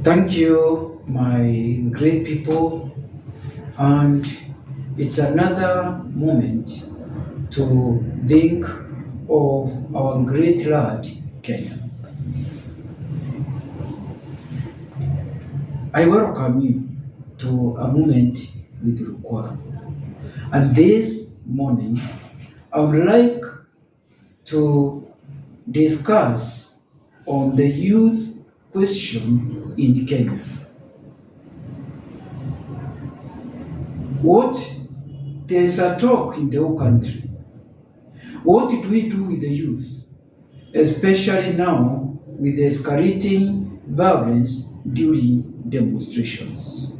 Thank you, my great people, and it's another moment to think of our great lad, Kenya. I welcome you to a moment with Rukwa. And this morning, I would like to discuss on the youth question in Kenya. There's a talk in the whole country. What do we do with the youth, especially now with the escalating violence during demonstrations?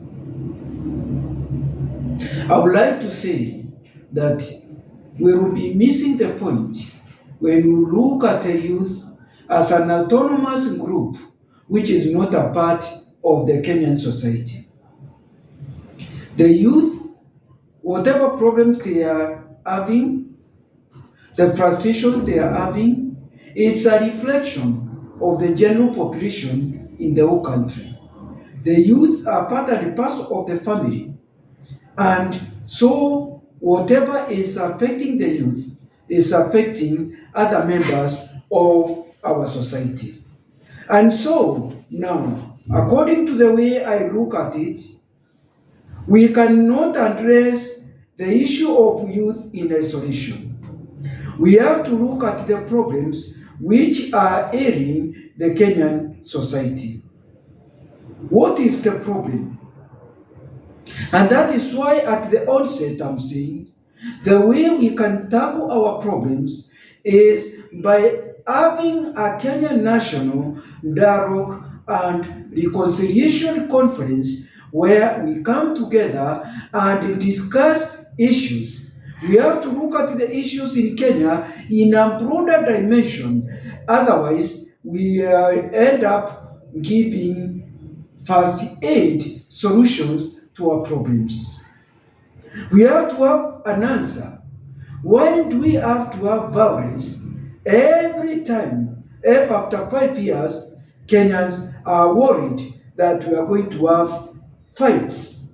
I would like to say that we will be missing the point when we look at the youth as an autonomous group which is not a part of the Kenyan society. The youth, whatever problems they are having, the frustrations they are having, it's a reflection of the general population in the whole country. The youth are part and parcel of the family. And so whatever is affecting the youth is affecting other members of our society. And so now, according to the way I look at it, we cannot address the issue of youth in isolation. We have to look at the problems which are ailing the Kenyan society. What is the problem? And that is why at the onset I'm saying the way we can tackle our problems is by having a Kenyan National Dialogue and Reconciliation Conference where we come together and discuss issues. We have to look at the issues in Kenya in a broader dimension. Otherwise, we end up giving first aid solutions to our problems. We have to have an answer. Why do we have to have violence every time? If after 5 years, Kenyans are worried that we are going to have fights.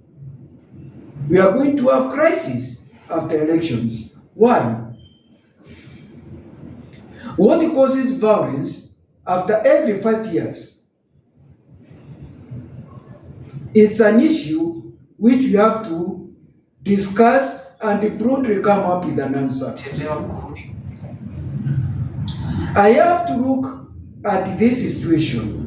We are going to have crises after elections. Why? What causes violence after every 5 years? It's an issue which we have to discuss and broadly come up with an answer. I have to look at this situation,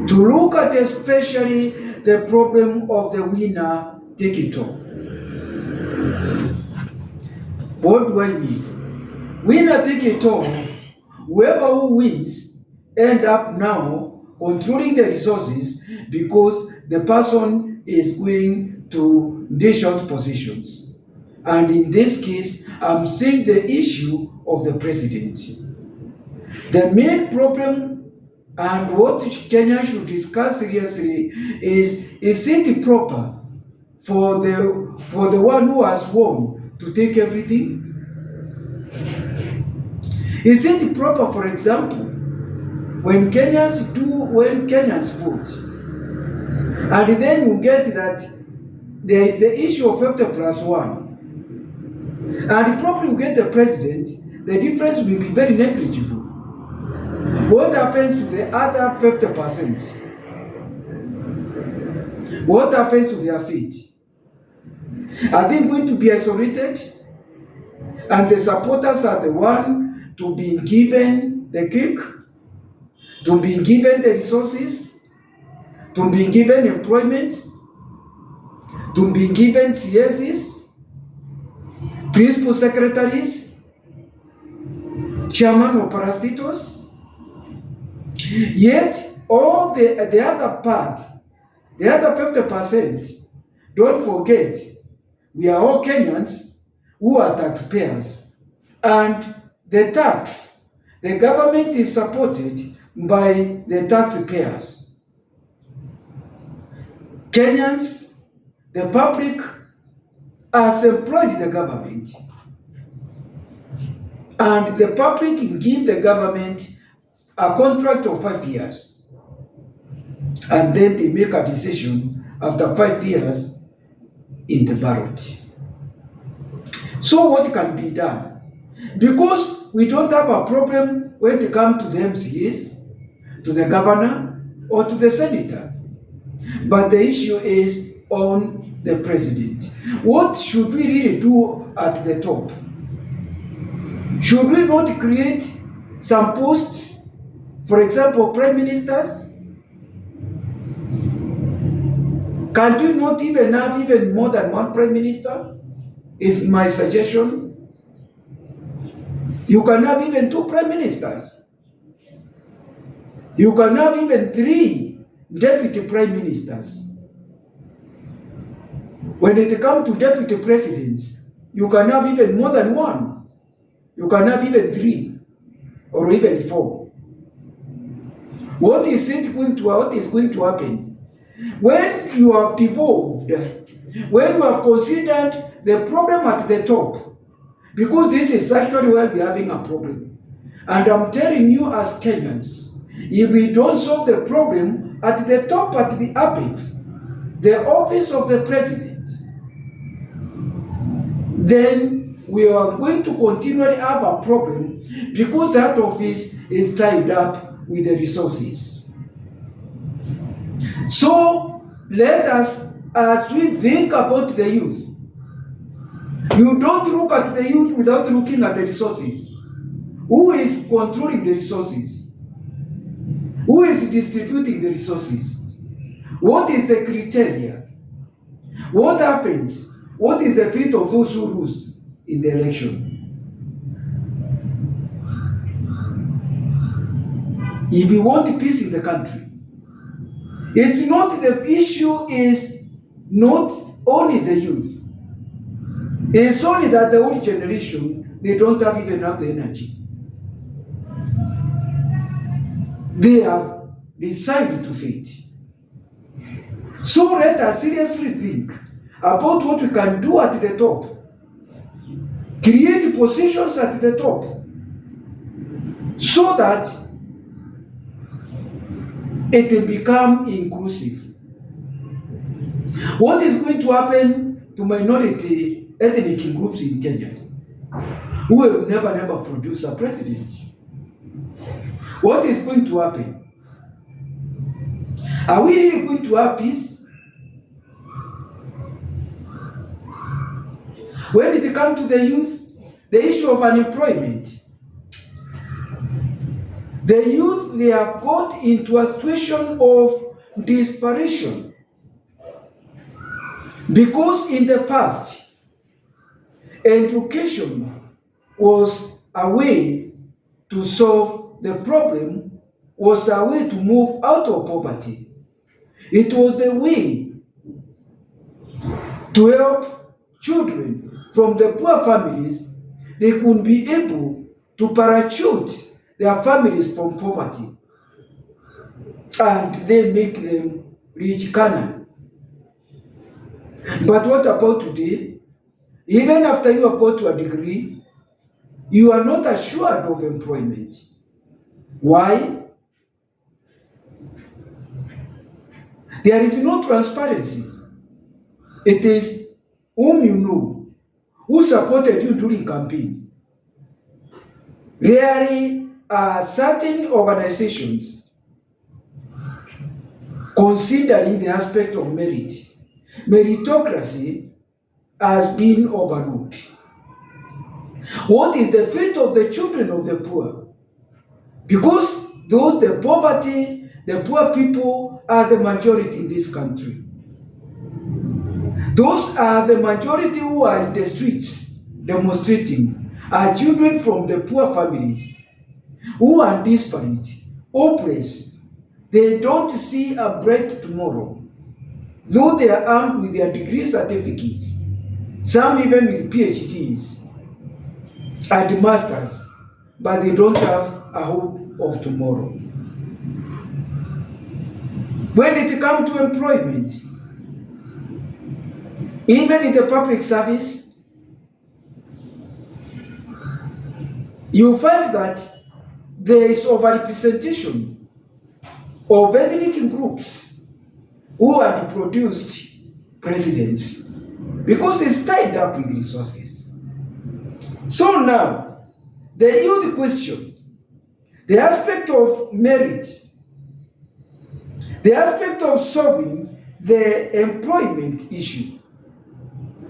to look at especially the problem of the winner take it all. What do I mean? Winner take it all, whoever who wins end up now controlling the resources because the person is going to dish out positions. And in this case, I'm saying the issue of the president. The main problem and what Kenya should discuss seriously is it proper for the one who has won to take everything? Is it proper, for example, when Kenyans vote, and then you get that there is the issue of 50+1, and probably you get the president, the difference will be very negligible. What happens to the other 50%? What happens to their fate? Are they going to be isolated? And the supporters are the one to be given the cake, to be given the resources, to be given employment, to be given CSs, principal secretaries, chairman of parastatals. Yet all the other part, the other 50%, don't forget, we are all Kenyans who are taxpayers. And the tax, the government is supported by the taxpayers. Kenyans, the public, has employed the government. And the public give the government a contract of 5 years, and then they make a decision after 5 years in the ballot. So what can be done? Because we don't have a problem when it comes to the MCAs, to the governor, or to the senator. But the issue is on the president. What should we really do at the top? Should we not create some posts, for example, prime ministers? Can you not even have even more than one prime minister? Is my suggestion. You can have even 2 prime ministers. You can have even 3 deputy prime ministers. When it comes to deputy presidents, you can have even more than 1. You can have even 3 or even 4. What is going to happen? When you have devolved, when you have considered the problem at the top, because this is actually where we're having a problem. And I'm telling you as Kenyans, if we don't solve the problem at the top, at the apex, the office of the president, then we are going to continually have a problem because that office is tied up with the resources. So let us, as we think about the youth, you don't look at the youth without looking at the resources. Who is controlling the resources? Who is distributing the resources? What is the criteria? What happens? What is the fate of those who lose in the election? If we want peace in the country, it's not the issue is not only the youth. It's only that the old generation, they don't even have the energy. They have decided to fade. So let us seriously think about what we can do at the top. Create positions at the top so that it will become inclusive. What is going to happen to minority ethnic groups in Kenya who will never produce a president? What is going to happen? Are we really going to have peace? When it comes to the youth, the issue of unemployment, the youth, they have got into a situation of desperation because in the past, education was a way to solve the problem, was a way to move out of poverty. It was a way to help children from the poor families. They could be able to parachute their families from poverty and they make them reach Canaan. But what about today? Even after you have got to a degree, you are not assured of employment. Why? There is no transparency. It is whom you know, who supported you during campaign. Rarely are certain organizations considering the aspect of merit. Meritocracy has been overlooked. What is the fate of the children of the poor? Because those, the poverty, the poor people are the majority in this country. Those are the majority who are in the streets demonstrating, are children from the poor families who are desperate, hopeless. They don't see a bright tomorrow. Though they are armed with their degree certificates, some even with PhDs and masters, but they don't have a hope of tomorrow. When it comes to employment, even in the public service, you find that there is overrepresentation of ethnic groups who had produced presidents because it's tied up with resources. So now, the youth question, the aspect of merit, the aspect of solving the employment issue,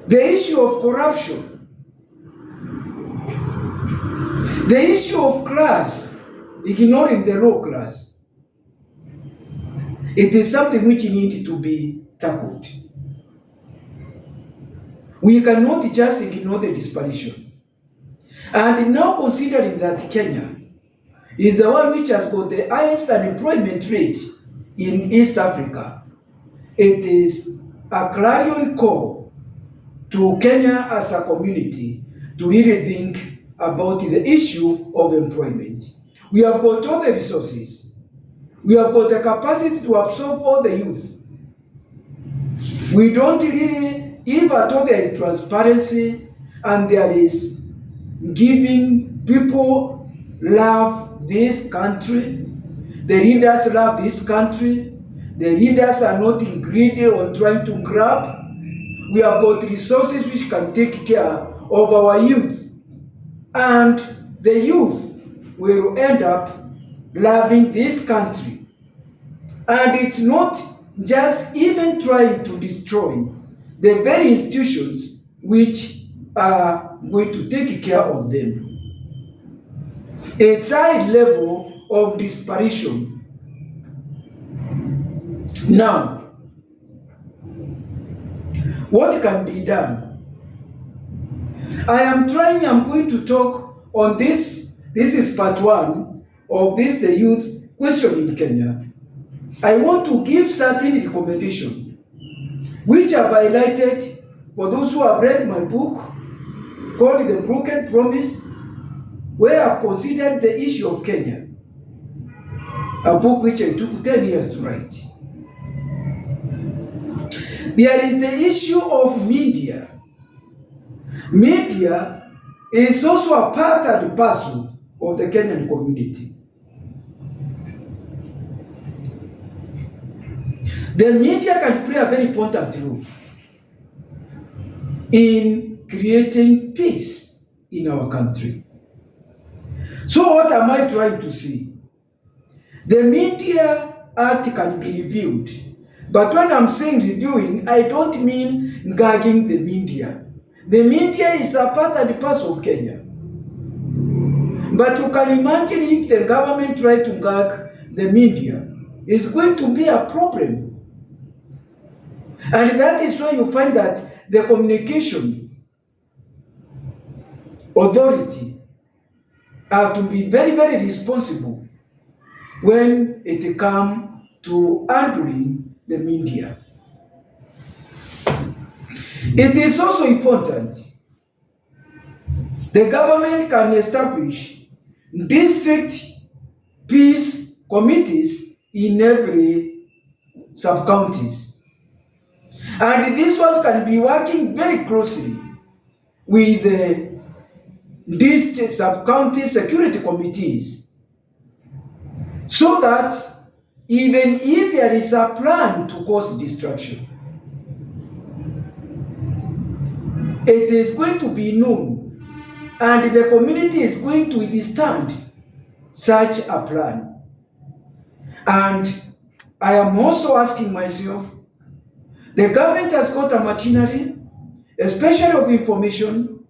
the issue of corruption, the issue of class, ignoring the low class, it is something which needs to be tackled. We cannot just ignore the disparity. And now considering that Kenya is the one which has got the highest unemployment rate in East Africa, it is a clarion call to Kenya as a community to really think about the issue of employment. We have got all the resources. We have got the capacity to absorb all the youth. We don't really, if at all there is transparency and there is giving people love this country, the leaders love this country, the leaders are not greedy on trying to grab. We have got resources which can take care of our youth. And the youth will end up loving this country. And it's not just even trying to destroy the very institutions which are going to take care of them. A high level of desperation. Now, what can be done? I'm going to talk on this. This is part one of this, the youth question in Kenya. I want to give certain recommendations, which I've highlighted for those who have read my book called The Broken Promise, where I've considered the issue of Kenya, a book which I took 10 years to write. There is the issue of media. Media is also a part and parcel of the Kenyan community. The media can play a very important role in creating peace in our country. So what am I trying to say? The Media Act can be reviewed. But when I'm saying reviewing, I don't mean gagging the media. The media is a part and parcel of Kenya. But you can imagine if the government tried to gag the media, it's going to be a problem. And that is why you find that the communication authority are to be very, very responsible when it comes to handling the media. It is also important the government can establish district peace committees in every sub-counties. And these ones can be working very closely with the district sub-county security committees, so that even if there is a plan to cause destruction, it is going to be known and the community is going to withstand such a plan. And I am also asking myself, the government has got a machinery, especially of information.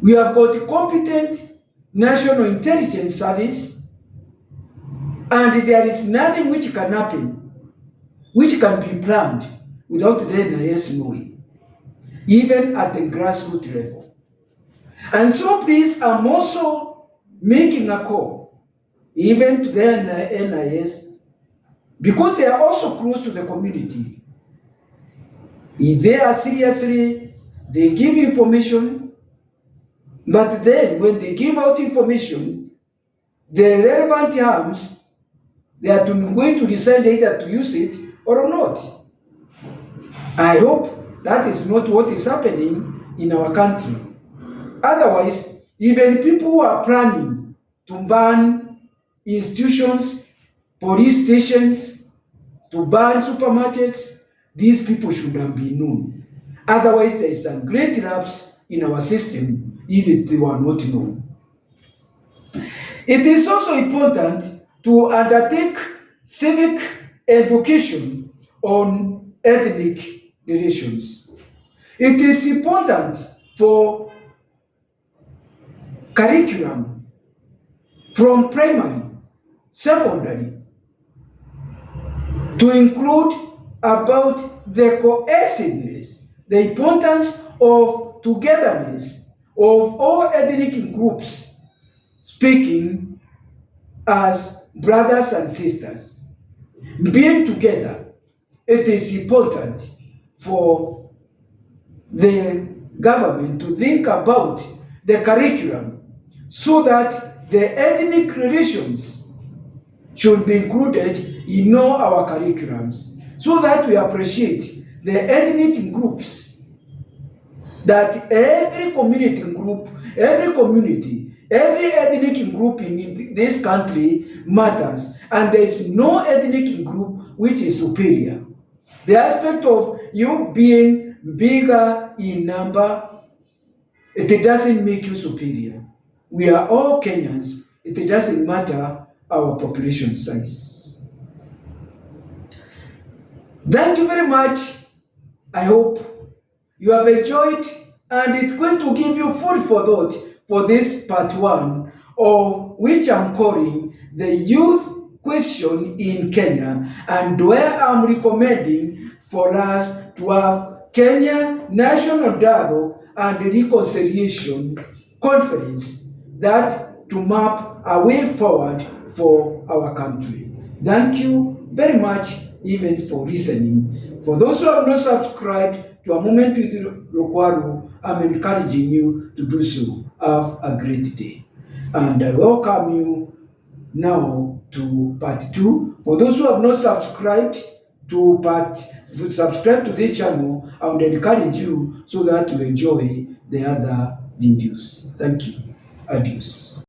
We have got a competent National Intelligence Service, and there is nothing which can happen, which can be planned without the NIS knowing, even at the grassroots level. And so please, I'm also making a call, even to the NIS, because they are also close to the community. If they are seriously, they give information, but then when they give out information, the relevant arms, they are going to decide either to use it or not. I hope that is not what is happening in our country. Otherwise, even people who are planning to ban institutions, police stations, to ban supermarkets. These people should have been known. Otherwise, there is a great lapse in our system if they were not known. It is also important to undertake civic education on ethnic relations. It is important for curriculum from primary, secondary, to include about the cohesiveness, the importance of togetherness of all ethnic groups speaking as brothers and sisters. Being together, it is important for the government to think about the curriculum so that the ethnic relations should be included in all our curriculums, so that we appreciate the ethnic groups, that every community group, every community, every ethnic group in this country matters, and there is no ethnic group which is superior. The aspect of you being bigger in number, it doesn't make you superior. We are all Kenyans. It doesn't matter our population size. Thank you very much. I hope you have enjoyed, and it's going to give you food for thought for this part 1, of which I'm calling the youth question in Kenya, and where I'm recommending for us to have Kenya National Dialogue and Reconciliation Conference, that to map a way forward for our country. Thank you very much even for listening. For those who have not subscribed to A Moment with Rukwaru, I'm encouraging you to do so. Have a great day. And I welcome you now to part 2. For those who have not subscribed to subscribe to this channel, I would encourage you so that you enjoy the other videos. Thank you. Adios.